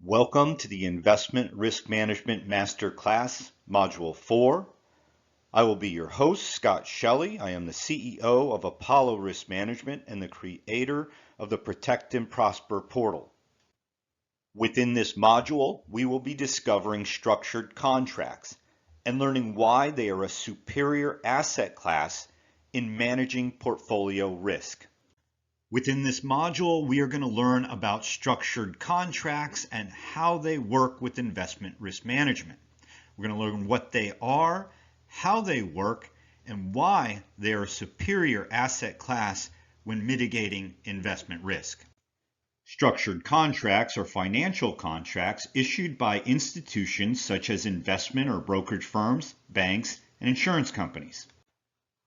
Welcome to the Investment Risk Management Master Class, Module 4. I will be your host, Scott Shelley. I am the CEO of Apollo Risk Management and the creator of the Protect and Prosper portal. Within this module, we will be discovering structured contracts and learning why they are a superior asset class in managing portfolio risk. Within this module, we are going to learn about structured contracts and how they work with investment risk management. We're going to learn what they are, how they work, and why they are a superior asset class when mitigating investment risk. Structured contracts are financial contracts issued by institutions such as investment or brokerage firms, banks, and insurance companies.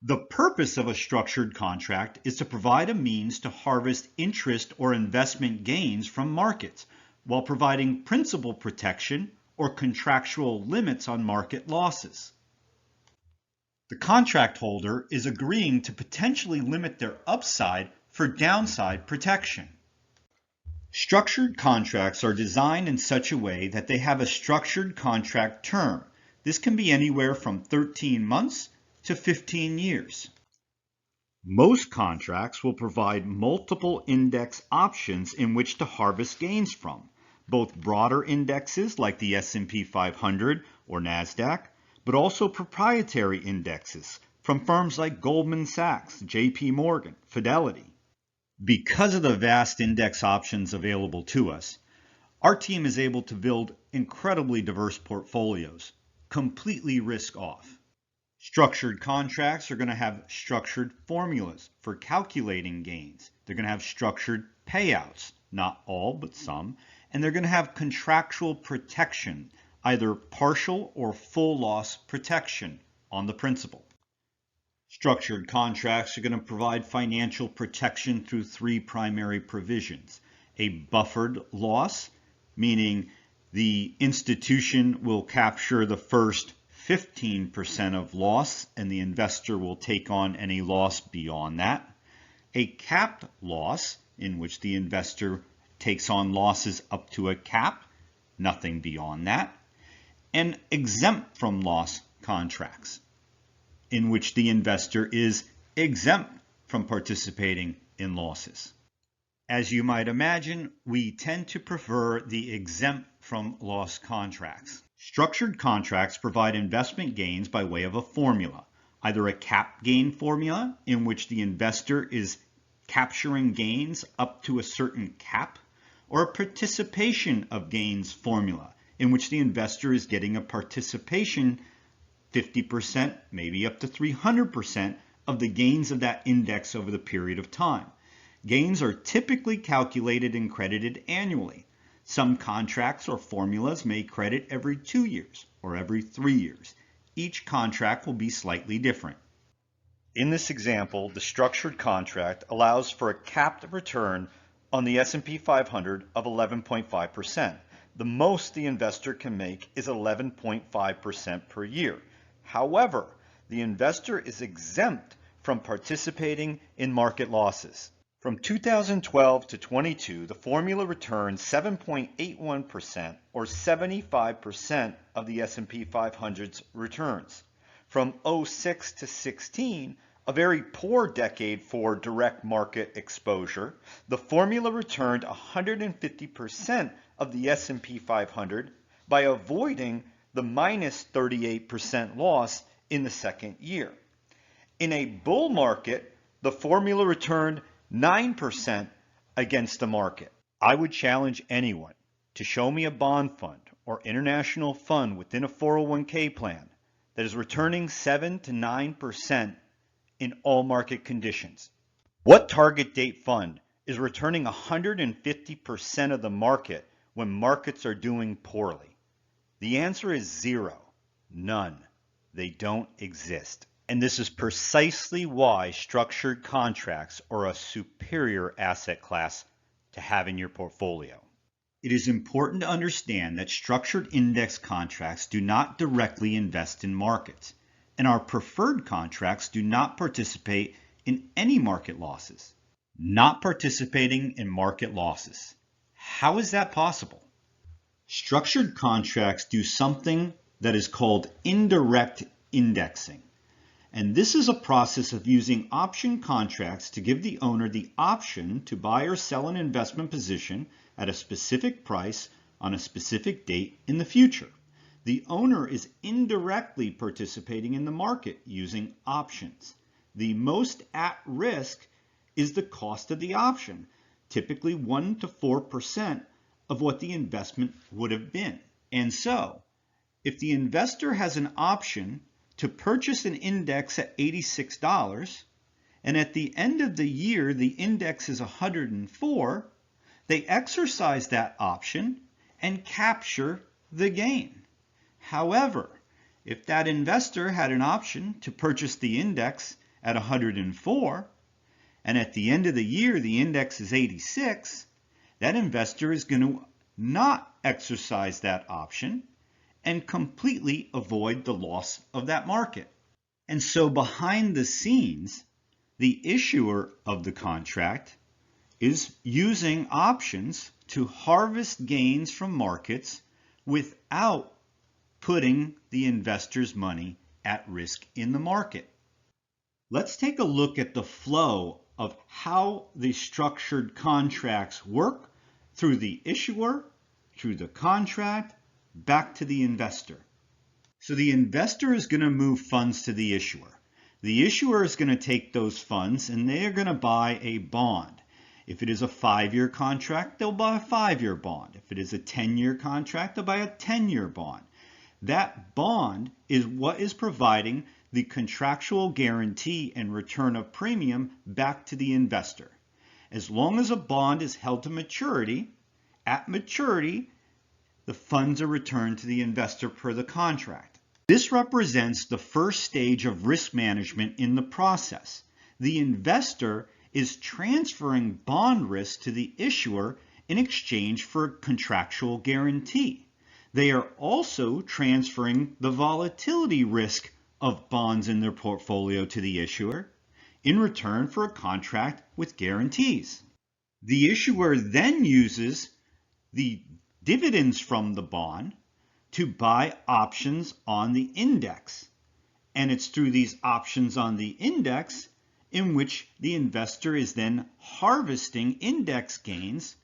The purpose of a structured contract is to provide a means to harvest interest or investment gains from markets while providing principal protection or contractual limits on market losses. The contract holder is agreeing to potentially limit their upside for downside protection. Structured contracts are designed in such a way that they have a structured contract term. This can be anywhere from 13 months to 15 years. Most contracts will provide multiple index options in which to harvest gains from, both broader indexes like the S&P 500 or NASDAQ, but also proprietary indexes from firms like Goldman Sachs, JP Morgan, Fidelity. Because of the vast index options available to us, our team is able to build incredibly diverse portfolios, completely risk-off. Structured contracts are going to have structured formulas for calculating gains. They're going to have structured payouts, not all, but some, and they're going to have contractual protection, either partial or full loss protection on the principal. Structured contracts are going to provide financial protection through three primary provisions. A buffered loss, meaning the institution will capture the first 15% of loss and the investor will take on any loss beyond that. A capped loss, in which the investor takes on losses up to a cap, nothing beyond that. And exempt from loss contracts, in which the investor is exempt from participating in losses. As you might imagine, we tend to prefer the exempt from loss contracts. Structured contracts provide investment gains by way of a formula, either a cap gain formula in which the investor is capturing gains up to a certain cap, or a participation of gains formula in which the investor is getting a participation 50%, maybe up to 300% of the gains of that index over the period of time. Gains are typically calculated and credited annually. Some contracts or formulas may credit every 2 years or every 3 years. Each contract will be slightly different. In this example, the structured contract allows for a capped return on the S&P 500 of 11.5%. The most the investor can make is 11.5% per year. However, the investor is exempt from participating in market losses. From 2012 to 22, the formula returned 7.81% or 75% of the S&P 500's returns. From 06 to 16, a very poor decade for direct market exposure, the formula returned 150% of the S&P 500 by avoiding the minus 38% loss in the second year. In a bull market, the formula returned 9% against the market. I would challenge anyone to show me a bond fund or international fund within a 401k plan that is returning 7 to 9% in all market conditions. What target date fund is returning 150% of the market when markets are doing poorly? The answer is zero. None. They don't exist. And this is precisely why structured contracts are a superior asset class to have in your portfolio. It is important to understand that structured index contracts do not directly invest in markets, and our preferred contracts do not participate in any market losses. Not participating in market losses. How is that possible? Structured contracts do something that is called indirect indexing. And this is a process of using option contracts to give the owner the option to buy or sell an investment position at a specific price on a specific date in the future. The owner is indirectly participating in the market using options. The most at risk is the cost of the option, typically 1 to 4% of what the investment would have been. And so, if the investor has an option to purchase an index at $86, and at the end of the year the index is 104, they exercise that option and capture the gain. However, if that investor had an option to purchase the index at 104, and at the end of the year the index is 86, that investor is going to not exercise that option and completely avoid the loss of that market. And so behind the scenes, the issuer of the contract is using options to harvest gains from markets without putting the investor's money at risk in the market. Let's take a look at the flow of how the structured contracts work through the issuer, through the contract, back to the investor. So the investor is going to move funds to the issuer. The issuer is going to take those funds and they are going to buy a bond. If it is a 5-year contract, they'll buy a 5-year bond. If it is a 10-year contract, they'll buy a 10-year bond. That bond is what is providing the contractual guarantee and return of premium back to the investor. As long as a bond is held to maturity, at maturity, the funds are returned to the investor per the contract. This represents the first stage of risk management in the process. The investor is transferring bond risk to the issuer in exchange for a contractual guarantee. They are also transferring the volatility risk of bonds in their portfolio to the issuer in return for a contract with guarantees. The issuer then uses the dividends from the bond to buy options on the index. And it's through these options on the index in which the investor is then harvesting index gains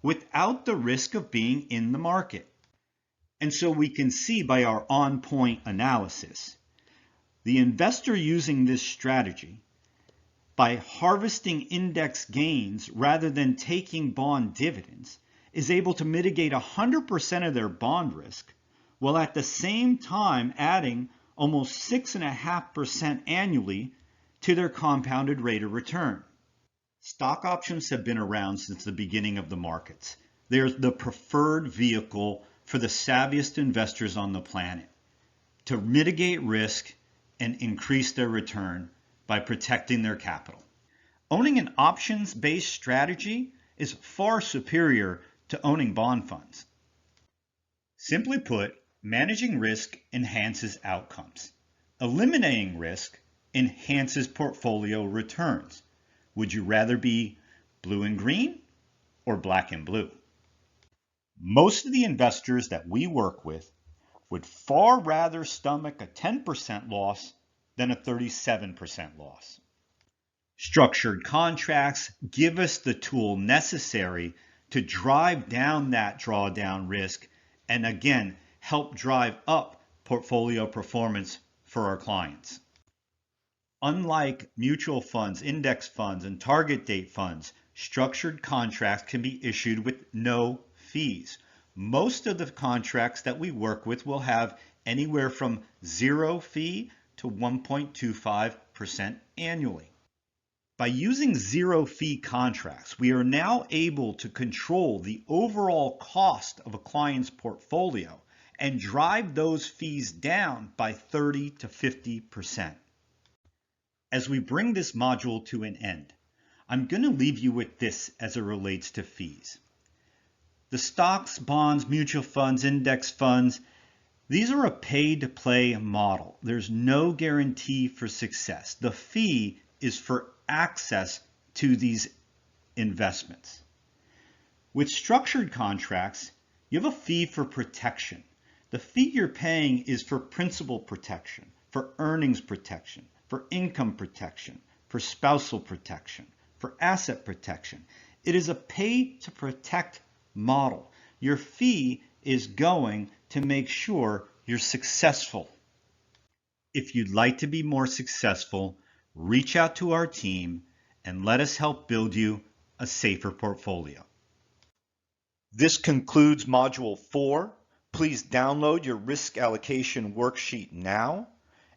without the risk of being in the market. And so we can see by our on-point analysis, the investor using this strategy, by harvesting index gains rather than taking bond dividends, is able to mitigate 100% of their bond risk, while at the same time adding almost 6.5% annually to their compounded rate of return. Stock options have been around since the beginning of the markets. They're the preferred vehicle for the savviest investors on the planet to mitigate risk and increase their return by protecting their capital. Owning an options-based strategy is far superior to owning bond funds. Simply put, managing risk enhances outcomes. Eliminating risk enhances portfolio returns. Would you rather be blue and green or black and blue? Most of the investors that we work with would far rather stomach a 10% loss than a 37% loss. Structured contracts give us the tool necessary to drive down that drawdown risk and again help drive up portfolio performance for our clients. Unlike mutual funds, index funds, and target date funds, structured contracts can be issued with no fees. Most of the contracts that we work with will have anywhere from 0 fee to 1.25% annually. By using 0 fee contracts, we are now able to control the overall cost of a client's portfolio and drive those fees down by 30 to 50%. As we bring this module to an end, I'm going to leave you with this as it relates to fees. The stocks, bonds, mutual funds, index funds, these are a pay-to-play model. There's no guarantee for success. The fee is for access to these investments. With structured contracts, You have a fee for protection. The fee you're paying is for principal protection, for earnings protection, for income protection, for spousal protection, for asset protection. It is a pay to protect model. Your fee is going to make sure you're successful. If you'd like to be more successful, reach out to our team and let us help build you a safer portfolio. This concludes Module 4. Please download your risk allocation worksheet now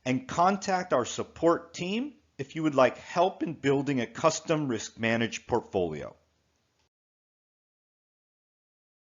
and contact our support team if you would like help in building a custom risk managed portfolio.